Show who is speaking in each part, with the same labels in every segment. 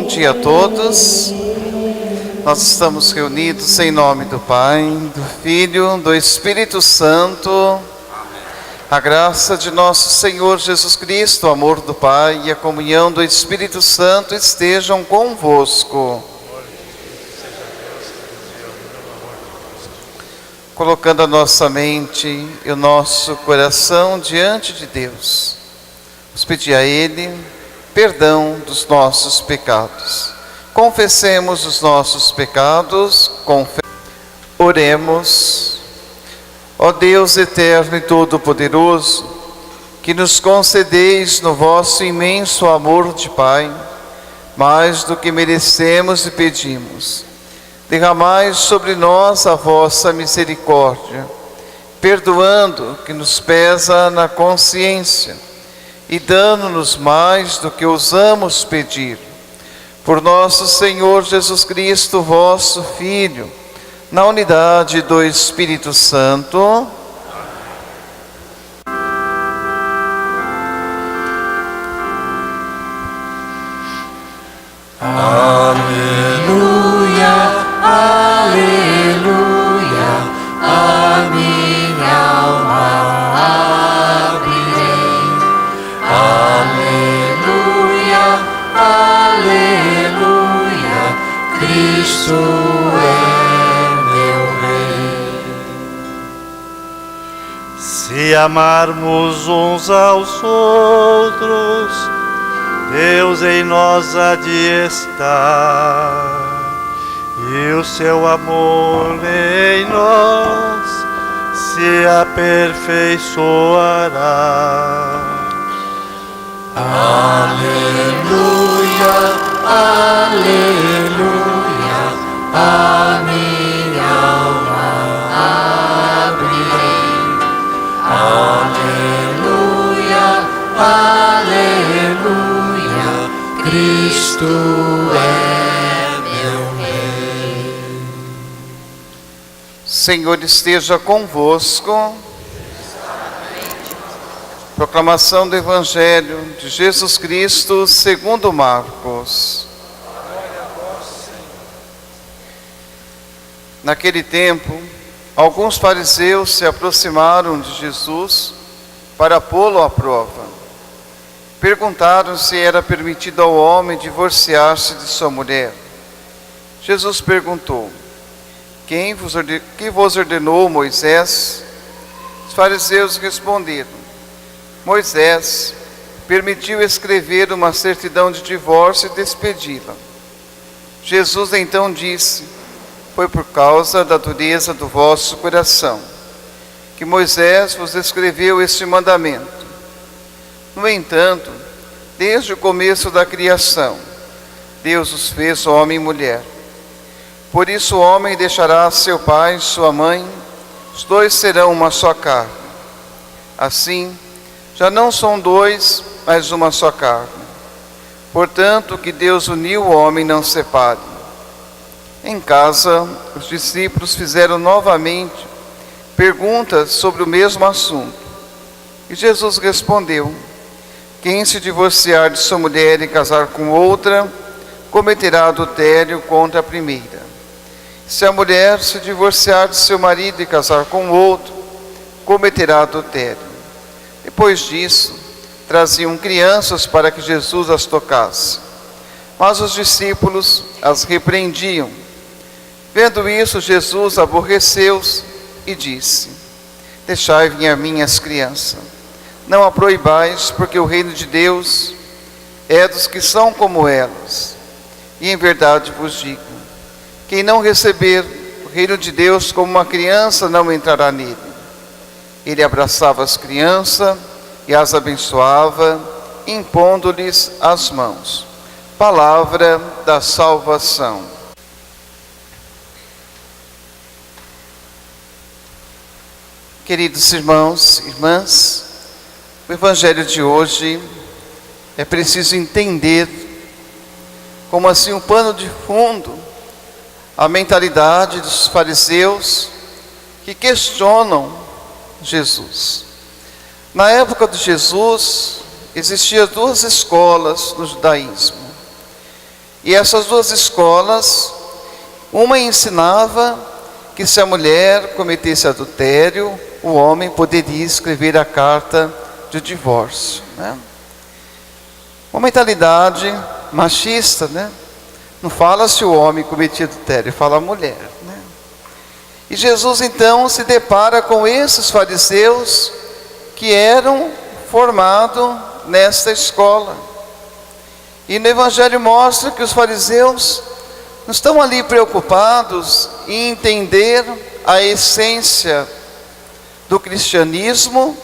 Speaker 1: dia a todos. Nós estamos reunidos em nome do Pai, do Filho, do Espírito Santo. A graça de nosso Senhor Jesus Cristo, o amor do Pai e a comunhão do Espírito Santo estejam convosco. Colocando a nossa mente e o nosso coração diante de Deus, vamos pedir a Ele perdão dos nossos pecados. Confessemos os nossos pecados, oremos. Ó Deus eterno e todo-poderoso, que nos concedeis no vosso imenso amor de Pai, mais do que merecemos e pedimos, derramai sobre nós a vossa misericórdia, perdoando o que nos pesa na consciência e dando-nos mais do que ousamos pedir. Por nosso Senhor Jesus Cristo, vosso Filho, na unidade do Espírito Santo.
Speaker 2: Aleluia, aleluia, a minha alma abrirei. Aleluia, aleluia, Cristo é meu Rei.
Speaker 3: Se amarmos uns aos outros, Deus em nós há de estar, e o seu amor em nós se aperfeiçoará.
Speaker 2: Aleluia, aleluia, a minha alma abrirei. Aleluia, aleluia, Cristo é meu Rei.
Speaker 1: Senhor esteja convosco. Proclamação do Evangelho de Jesus Cristo segundo Marcos. Naquele tempo, alguns fariseus se aproximaram de Jesus para pô-lo à prova. Perguntaram se era permitido ao homem divorciar-se de sua mulher. Jesus perguntou: que vos ordenou Moisés? Os fariseus responderam: Moisés permitiu escrever uma certidão de divórcio e despedi-la. Jesus então disse: foi por causa da dureza do vosso coração que Moisés vos escreveu este mandamento. No entanto, desde o começo da criação, Deus os fez homem e mulher. Por isso o homem deixará seu pai e sua mãe, os dois serão uma só carne. Assim, já não são dois, mas uma só carne. Portanto, o que Deus uniu, o homem não separe. Em casa, os discípulos fizeram novamente perguntas sobre o mesmo assunto. E Jesus respondeu: quem se divorciar de sua mulher e casar com outra, cometerá adultério contra a primeira. Se a mulher se divorciar de seu marido e casar com outro, cometerá adultério. Depois disso, traziam crianças para que Jesus as tocasse. Mas os discípulos as repreendiam. Vendo isso, Jesus aborreceu-se e disse: deixai vir a mim as crianças. Não a proibais, porque o reino de Deus é dos que são como elas. E em verdade vos digo, quem não receber o reino de Deus como uma criança não entrará nele. Ele abraçava as crianças e as abençoava, impondo-lhes as mãos. Palavra da salvação. Queridos irmãos e irmãs, o Evangelho de hoje é preciso entender como assim um pano de fundo a mentalidade dos fariseus que questionam Jesus. Na época de Jesus, existiam duas escolas no judaísmo. E essas duas escolas, uma ensinava que se a mulher cometesse adultério, o homem poderia escrever a carta de divórcio, né? Uma mentalidade machista, né? Não fala se o homem cometia adultério, fala a mulher, né? E Jesus então se depara com esses fariseus que eram formados nesta escola. E no Evangelho mostra que os fariseus não estão ali preocupados em entender a essência do cristianismo,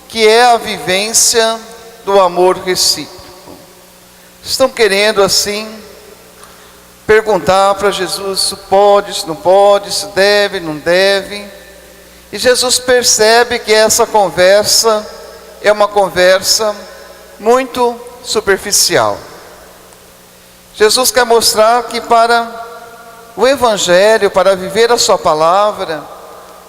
Speaker 1: que é a vivência do amor recíproco. Estão querendo assim perguntar para Jesus se pode, se não pode, se deve, não deve. E Jesus percebe que essa conversa é uma conversa muito superficial. Jesus quer mostrar que para o Evangelho, para viver a sua palavra,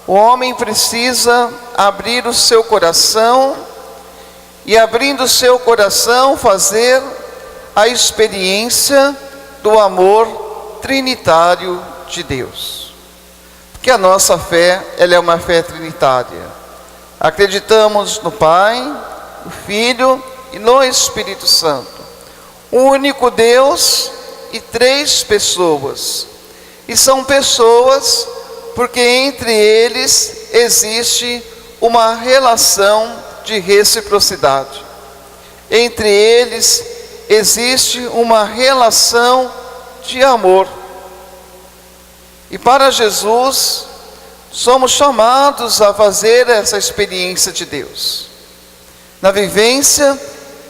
Speaker 1: o homem precisa abrir o seu coração e, abrindo o seu coração, fazer a experiência do amor trinitário de Deus. Porque a nossa fé, ela é uma fé trinitária. Acreditamos no Pai, no Filho e no Espírito Santo. Um único Deus e três pessoas. E são pessoas porque entre eles existe uma relação de reciprocidade. Entre eles existe uma relação de amor. E para Jesus, somos chamados a fazer essa experiência de Deus, na vivência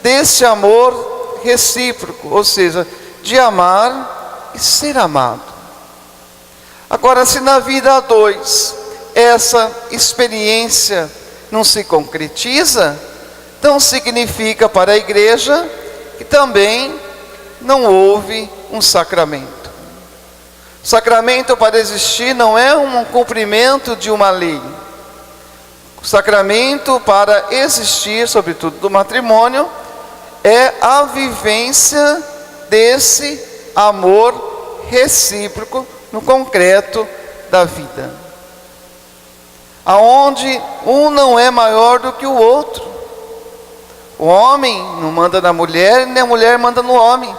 Speaker 1: desse amor recíproco, ou seja, de amar e ser amado. Agora, se na vida a dois essa experiência não se concretiza, então significa para a igreja que também não houve um sacramento. Sacramento, para existir, não é um cumprimento de uma lei. O sacramento, para existir, sobretudo do matrimônio, é a vivência desse amor recíproco no concreto da vida, aonde um não é maior do que o outro. O homem não manda na mulher, nem a mulher manda no homem.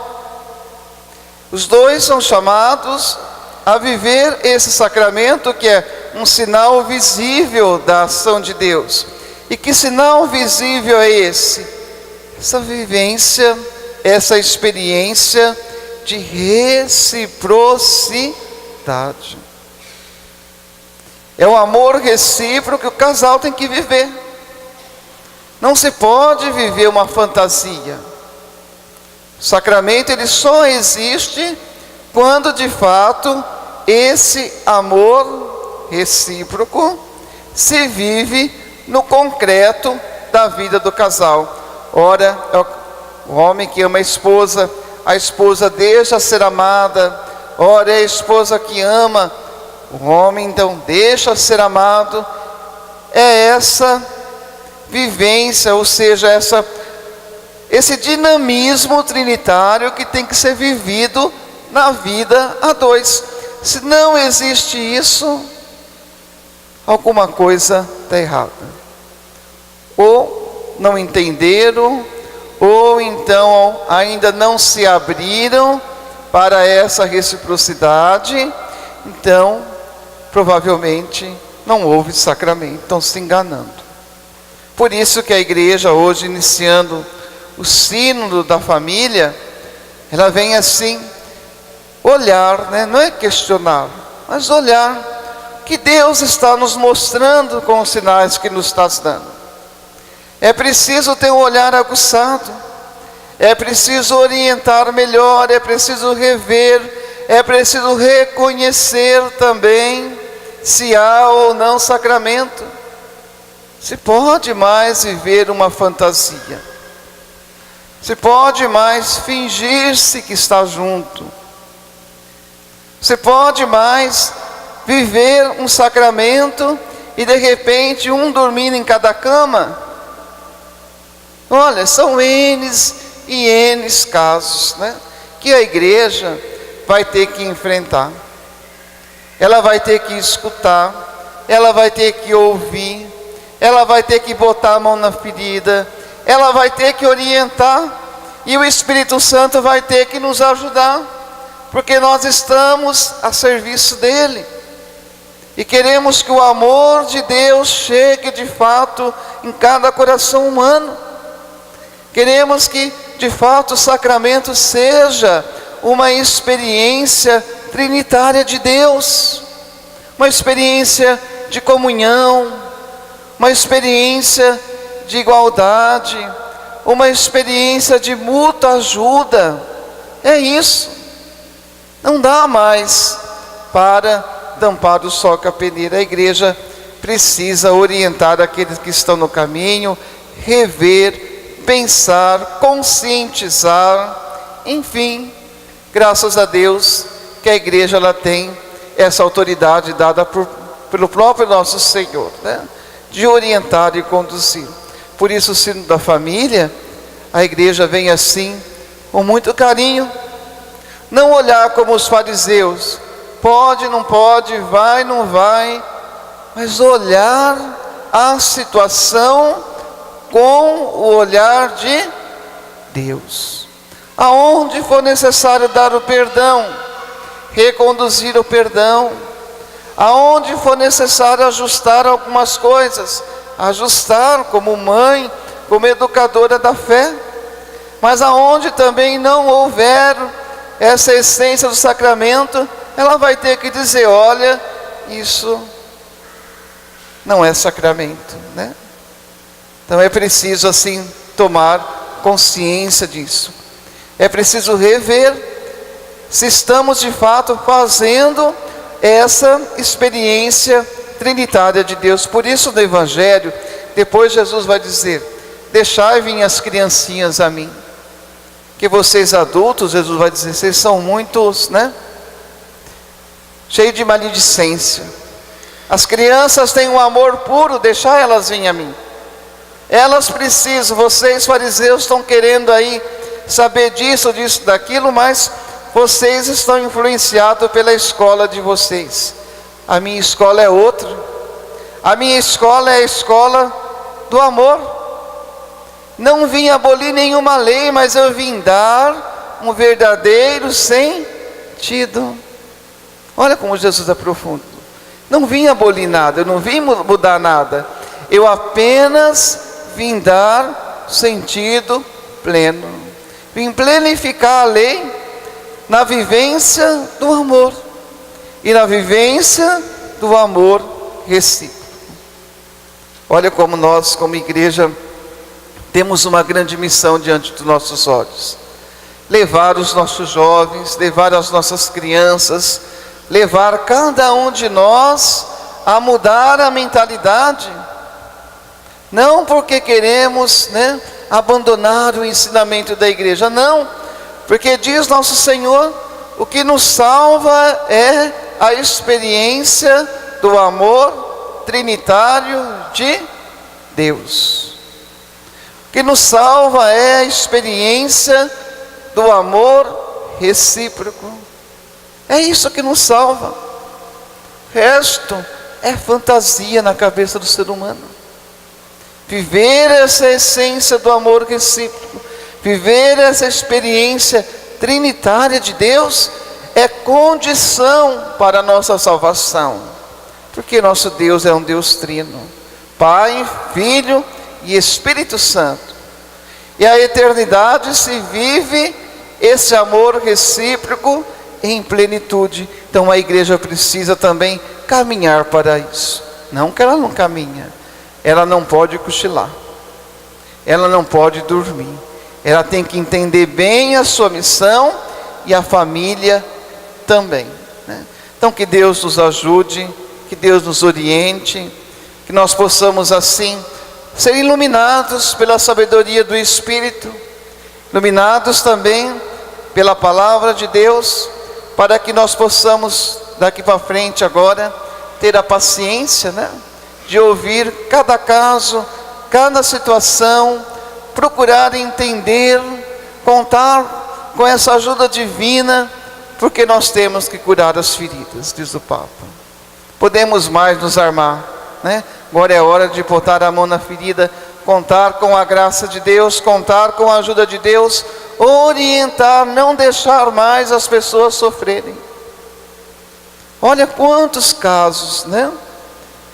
Speaker 1: Os dois são chamados a viver esse sacramento, que é um sinal visível da ação de Deus. E que sinal visível é esse? Essa vivência, essa experiência de reciprocidade. É o amor recíproco que o casal tem que viver. Não se pode viver uma fantasia. O sacramento, ele só existe quando de fato esse amor recíproco se vive no concreto da vida do casal. Ora, é o homem que ama a esposa deixa ser amada. Ora, é a esposa que ama o homem, então deixa ser amado. É essa vivência, ou seja, esse dinamismo trinitário que tem que ser vivido na vida a dois. Se não existe isso, alguma coisa está errada. Ou não entenderam, ou então ainda não se abriram para essa reciprocidade, então provavelmente não houve sacramento, estão se enganando. Por isso que a igreja hoje, iniciando o sínodo da família, ela vem assim, olhar, né? Não é questionar, mas olhar que Deus está nos mostrando com os sinais que nos está dando. É preciso ter um olhar aguçado, é preciso orientar melhor, é preciso rever, é preciso reconhecer também se há ou não sacramento. Se pode mais viver uma fantasia, se pode mais fingir-se que está junto, se pode mais viver um sacramento e de repente um dormindo em cada cama. Olha, são N's e N's casos, né, que a igreja vai ter que enfrentar. Ela vai ter que escutar, ela vai ter que ouvir, ela vai ter que botar a mão na ferida, ela vai ter que orientar, e o Espírito Santo vai ter que nos ajudar, porque nós estamos a serviço dele. E queremos que o amor de Deus chegue de fato em cada coração humano. Queremos que de fato o sacramento seja uma experiência trinitária de Deus, uma experiência de comunhão, uma experiência de igualdade, uma experiência de mútua ajuda. É isso. Não dá mais para tampar o sol com a peneira. A igreja precisa orientar aqueles que estão no caminho, rever, pensar, conscientizar, enfim. Graças a Deus que a igreja ela tem essa autoridade dada pelo próprio nosso Senhor, né? De orientar e conduzir. Por isso o sino da família, a igreja vem assim, com muito carinho. Não olhar como os fariseus, pode, não pode, vai, não vai, mas olhar a situação com o olhar de Deus. Aonde for necessário dar o perdão, reconduzir o perdão. Aonde for necessário ajustar algumas coisas, ajustar como mãe, como educadora da fé. Mas aonde também não houver essa essência do sacramento, ela vai ter que dizer: olha, isso não é sacramento, né? Então é preciso assim tomar consciência disso. É preciso rever se estamos de fato fazendo essa experiência trinitária de Deus. Por isso no Evangelho, depois Jesus vai dizer: deixai vir as criancinhas a mim. Que vocês adultos, Jesus vai dizer, vocês são muitos, né? Cheios de maledicência. As crianças têm um amor puro, deixai elas virem a mim. Elas precisam, vocês fariseus estão querendo aí saber disso, disso, daquilo, mas vocês estão influenciados pela escola de vocês. A minha escola é outra. A minha escola é a escola do amor. Não vim abolir nenhuma lei, mas eu vim dar um verdadeiro sentido. Olha como Jesus é profundo. Não vim abolir nada, eu não vim mudar nada. Eu apenas vim dar sentido pleno. Vim plenificar a lei na vivência do amor e na vivência do amor recíproco. Olha como nós, como igreja, temos uma grande missão diante dos nossos olhos: levar os nossos jovens, levar as nossas crianças, levar cada um de nós a mudar a mentalidade. Não porque queremos, né, abandonar o ensinamento da igreja, não, porque diz nosso Senhor, o que nos salva é a experiência do amor trinitário de Deus. O que nos salva é a experiência do amor recíproco. É isso que nos salva. O resto é fantasia na cabeça do ser humano. Viver essa essência do amor recíproco, viver essa experiência trinitária de Deus, é condição para a nossa salvação. Porque nosso Deus é um Deus trino, Pai, Filho e Espírito Santo. E a eternidade se vive esse amor recíproco em plenitude. Então a igreja precisa também caminhar para isso. Não que ela não caminha, ela não pode cochilar, ela não pode dormir. Ela tem que entender bem a sua missão e a família também, né? Então que Deus nos ajude, que Deus nos oriente, que nós possamos assim ser iluminados pela sabedoria do Espírito, iluminados também pela palavra de Deus, para que nós possamos daqui para frente agora ter a paciência, né, de ouvir cada caso, cada situação, procurar entender, contar com essa ajuda divina, porque nós temos que curar as feridas, diz o Papa. Podemos mais nos armar, né? Agora é hora de botar a mão na ferida, contar com a graça de Deus, contar com a ajuda de Deus, orientar, não deixar mais as pessoas sofrerem. Olha quantos casos, né,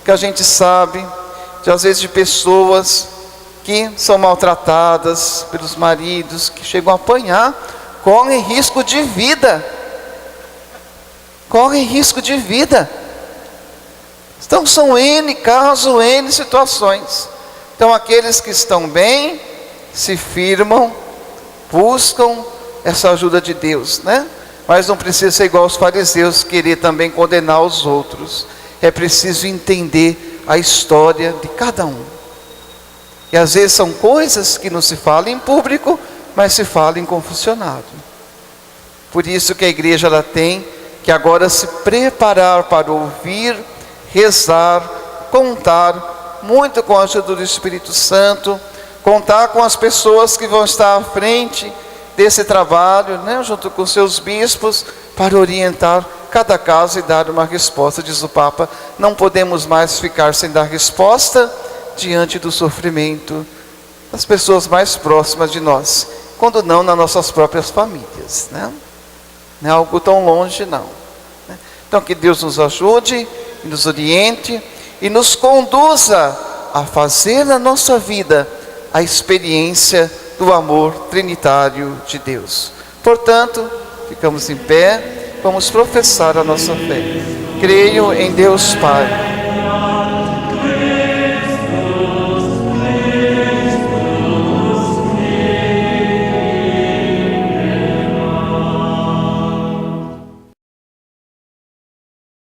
Speaker 1: que a gente sabe, às vezes de pessoas que são maltratadas pelos maridos, que chegam a apanhar, correm risco de vida. Correm risco de vida. Então são N casos, N situações. Então aqueles que estão bem, se firmam, buscam essa ajuda de Deus, né? Mas não precisa ser igual aos fariseus, querer também condenar os outros. É preciso entender a história de cada um. E às vezes são coisas que não se falam em público, mas se falam em confessionário. Por isso que a igreja ela tem que agora se preparar para ouvir, rezar, contar muito com a ajuda do Espírito Santo, contar com as pessoas que vão estar à frente desse trabalho, né, junto com seus bispos, para orientar cada caso e dar uma resposta, diz o Papa. Não podemos mais ficar sem dar resposta diante do sofrimento das pessoas mais próximas de nós, quando não nas nossas próprias famílias, né? Não é algo tão longe, não. Então que Deus nos ajude, nos oriente e nos conduza a fazer na nossa vida a experiência do amor trinitário de Deus. Portanto, ficamos em pé, vamos professar a nossa fé. Creio em Deus Pai,